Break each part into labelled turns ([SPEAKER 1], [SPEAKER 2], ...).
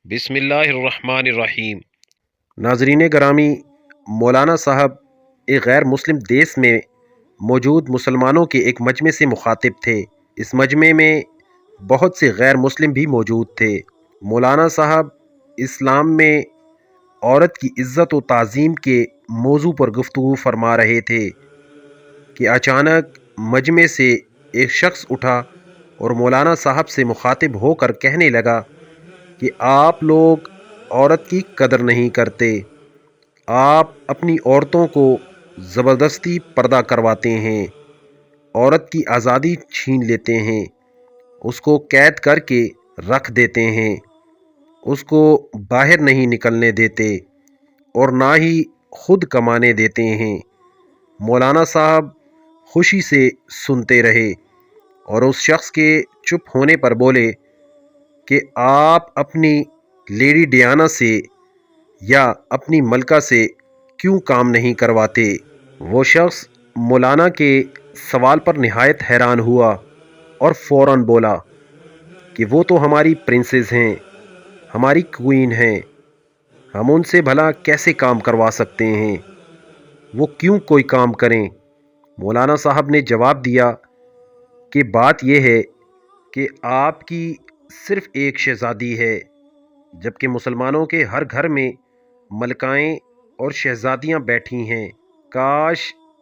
[SPEAKER 1] بسم اللہ الرحمن الرحیم۔
[SPEAKER 2] ناظرین گرامی، مولانا صاحب ایک غیر مسلم دیس میں موجود مسلمانوں کے ایک مجمع سے مخاطب تھے۔ اس مجمع میں بہت سے غیر مسلم بھی موجود تھے۔ مولانا صاحب اسلام میں عورت کی عزت و تعظیم کے موضوع پر گفتگو فرما رہے تھے کہ اچانک مجمع سے ایک شخص اٹھا اور مولانا صاحب سے مخاطب ہو کر کہنے لگا کہ آپ لوگ عورت کی قدر نہیں کرتے، آپ اپنی عورتوں کو زبردستی پردہ کرواتے ہیں، عورت کی آزادی چھین لیتے ہیں، اس کو قید کر کے رکھ دیتے ہیں، اس کو باہر نہیں نکلنے دیتے اور نہ ہی خود کمانے دیتے ہیں۔ مولانا صاحب خوشی سے سنتے رہے اور اس شخص کے چپ ہونے پر بولے کہ آپ اپنی لیڈی ڈیانا سے یا اپنی ملکہ سے کیوں کام نہیں کرواتے؟ وہ شخص مولانا کے سوال پر نہایت حیران ہوا اور فوراً بولا کہ وہ تو ہماری پرنسز ہیں، ہماری کوئین ہیں، ہم ان سے بھلا کیسے کام کروا سکتے ہیں؟ وہ کیوں کوئی کام کریں؟ مولانا صاحب نے جواب دیا کہ بات یہ ہے کہ آپ کی صرف ایک شہزادی ہے، جبکہ مسلمانوں کے ہر گھر میں ملکائیں اور شہزادیاں بیٹھی ہیں۔ کاش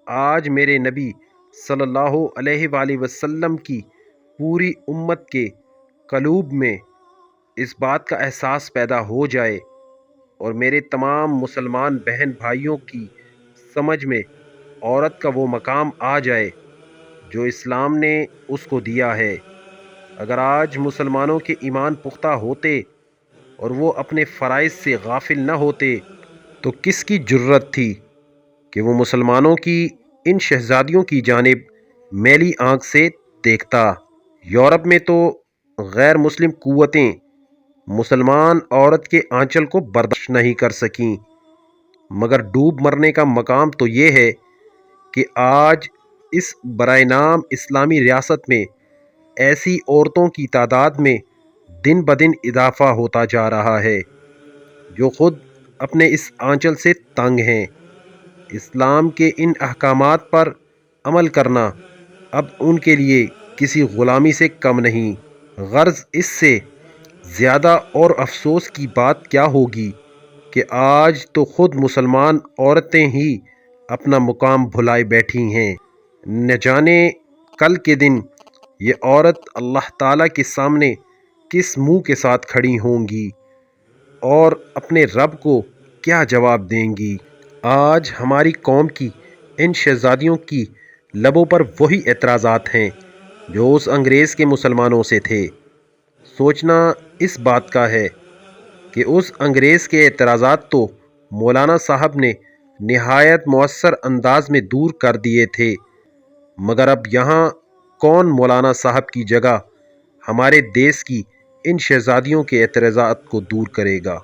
[SPEAKER 2] آج میرے نبی صلی اللہ علیہ وآلہ وسلم کی پوری امت کے قلوب میں اس بات کا احساس پیدا ہو جائے اور میرے تمام مسلمان بہن بھائیوں کی سمجھ میں عورت کا وہ مقام آ جائے جو اسلام نے اس کو دیا ہے۔ اگر آج مسلمانوں کے ایمان پختہ ہوتے اور وہ اپنے فرائض سے غافل نہ ہوتے تو کس کی جرت تھی کہ وہ مسلمانوں کی ان شہزادیوں کی جانب میلی آنکھ سے دیکھتا؟ یورپ میں تو غیر مسلم قوتیں مسلمان عورت کے آنچل کو برداشت نہیں کر سکیں، مگر ڈوب مرنے کا مقام تو یہ ہے کہ آج اس برائے نام اسلامی ریاست میں ایسی عورتوں کی تعداد میں دن بدن اضافہ ہوتا جا رہا ہے جو خود اپنے اس آنچل سے تنگ ہیں۔ اسلام کے ان احکامات پر عمل کرنا اب ان کے لیے کسی غلامی سے کم نہیں۔ غرض اس سے زیادہ اور افسوس کی بات کیا ہوگی کہ آج تو خود مسلمان عورتیں ہی اپنا مقام بھلائے بیٹھی ہیں۔ نہ جانے کل کے دن یہ عورت اللہ تعالیٰ کے سامنے کس منہ کے ساتھ کھڑی ہوں گی اور اپنے رب کو کیا جواب دیں گی۔ آج ہماری قوم کی ان شہزادیوں کی لبوں پر وہی اعتراضات ہیں جو اس انگریز کے مسلمانوں سے تھے۔ سوچنا اس بات کا ہے کہ اس انگریز کے اعتراضات تو مولانا صاحب نے نہایت مؤثر انداز میں دور کر دیے تھے، مگر اب یہاں کون مولانا صاحب کی جگہ ہمارے دیس کی ان شہزادیوں کے اعتراضات کو دور کرے گا؟